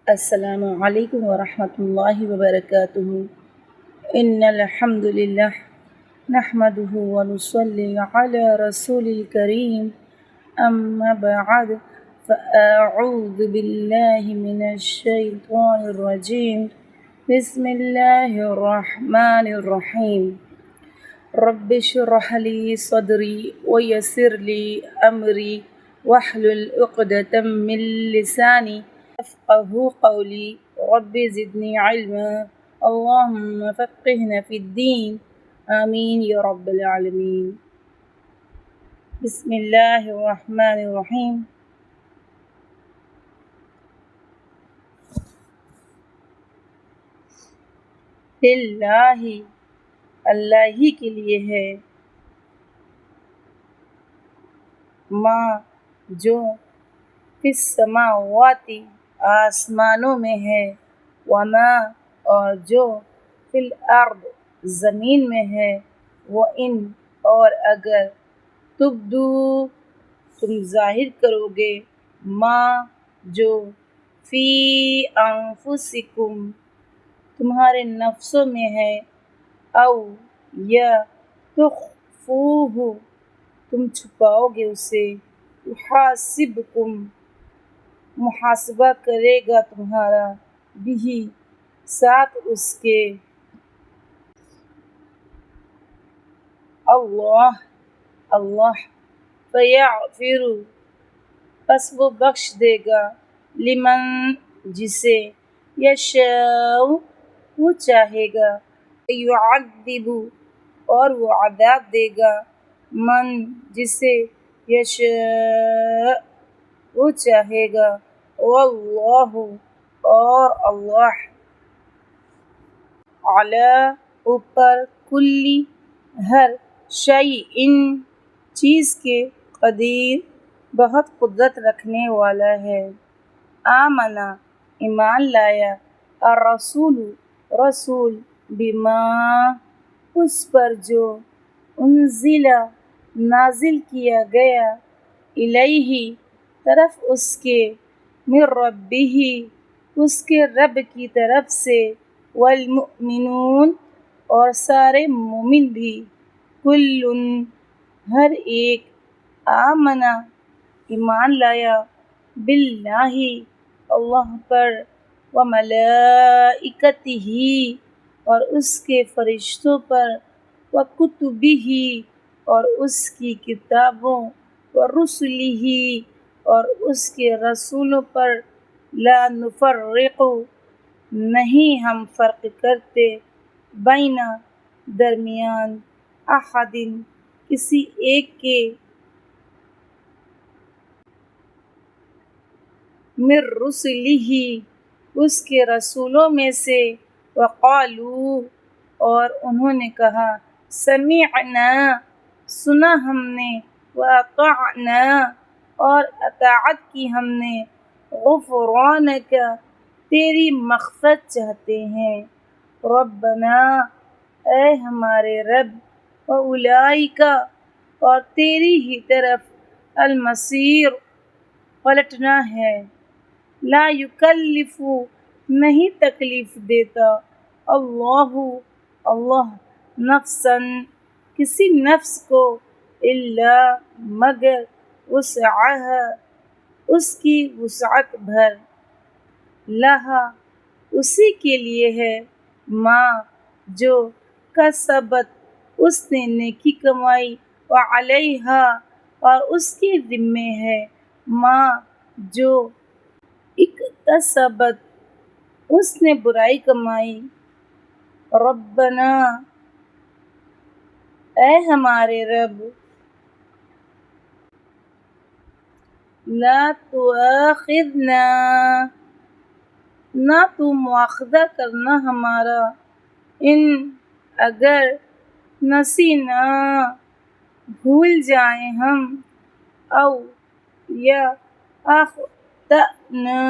السلام علیکم ورحمۃ اللہ وبرکاتہ۔ ان الحمد للہ نحمده ونصلي على رسول الكريم اما بعد فاعوذ باللہ من الشیطان الرجیم بسم اللہ الرحمن الرحیم رب اشرح لي صدری ويسر لي امری واحلل عقدۃ من لسانی يفقهوا قولي رب زدني علما اللهم فقهنا في الدين آمین یا رب العالمین۔ بسم اللہ الرحمن الرحیم۔ للہ اللہ ہی کے لیے ہے، ما جو فی السماوات آسمانوں میں ہے، وما اور جو فی الارض زمین میں ہے، وَإِن اور اگر تبدو تم ظاہر کرو گے، ما جو فی انفسکم تمہارے نفسوں میں ہے، او یا تخفوہ تم چھپاؤ گے اسے، یحاسبکم محاسبہ کرے گا تمہارا، بہ ساتھ اس کے، اللہ فیغفر پس وہ بخش دے گا، لمن جسے، یشاء وہ چاہے گا، یعذب اور وہ عذاب دے گا، من جسے، یشاء وہ چاہے گا، واللہ اور اللہ، علی اوپر، کلی ہر، شیء چیز کے، قدیر بہت قدرت رکھنے والا ہے۔ آمنا ایمان لایا، الرسول رسول، بما اس پر جو، انزل نازل کیا گیا، الیہ طرف اس کے، من ربہ اس کے رب کی طرف سے، والمؤمنون اور سارے مومن بھی، کل ہر ایک، آمنا ایمان لایا، باللہ اللہ پر، وملائکتہ اور اس کے فرشتوں پر، وکتبہ اور اس کی کتابوں، ورسلہ اور اس کے رسولوں پر، لا نفرق نہیں ہم فرق کرتے، بین درمیان، احد کسی ایک کے، من رسلہ اس کے رسولوں میں سے، وقالوا اور انہوں نے کہا، سمعنا سنا ہم نے، واطعنا اور اطاعت کی ہم نے، غفرانک تیری مغفرت چاہتے ہیں، ربنا اے ہمارے رب، واولئک اور تیری ہی طرف، المصیر پلٹنا ہے، لا یکلف نہیں تکلیف دیتا، اللہ نفسا کسی نفس کو، الا مگر وسعہا اس کی وسعت بھر، لہا اسی کے لیے ہے، ما جو کسبت اس نے نیکی کمائی، وعلیہا اور اس کے ذمے ہے، ما جو اکتسبت اس نے برائی کمائی، ربنا اے ہمارے رب، لا تؤاخذنا نہ تو مواخذہ کرنا ہمارا، ان اگر نسینا بھول جائیں ہم، او یا اخطأنا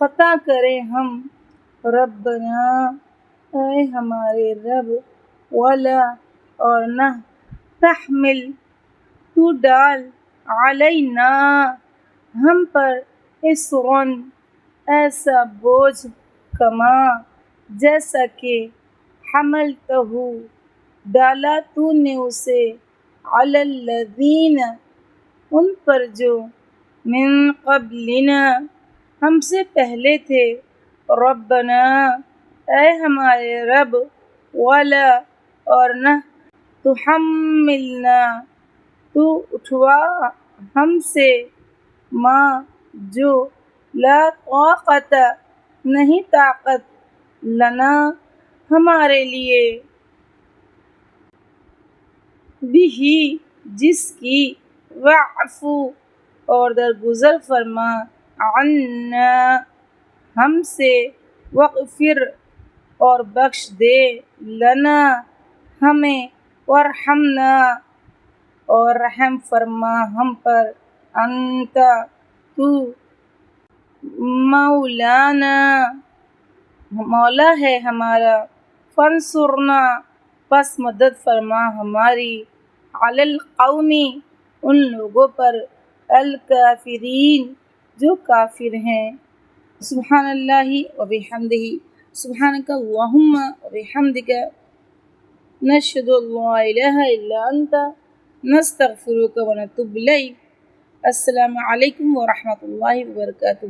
خطا کریں ہم، ربنا اے ہمارے رب، ولا اور نہ، تحمل تو ڈال، علینا ہم پر، اصرن ایسا بوجھ کما جیسا کہ حملتہ ڈالا تو نے اسے علی الذین ان پر جو من قبلنا ہم سے پہلے تھے ربنا اے ہمارے رب ولا اور نہ تحملنا تو اٹھوا ہم سے ما جو لا طاقت نہیں طاقت لنا ہمارے لیے بھی جس کی واعف اور درگزر فرما عنا ہم سے واغفر اور بخش دے لنا ہمیں ورحمنا اور رحم فرما ہم پر انت تو مولانا مولا ہے ہمارا فانصرنا پس مدد فرما ہماری علی القوم ان لوگوں پر الکافرین جو کافر ہیں سبحان اللہ و بحمدہ سبحانک اللہم و بحمدک نشہد ان لا الہ الا انت نستغفرک و نتوب الیک السلام علیکم و رحمۃ اللہ وبرکاتہ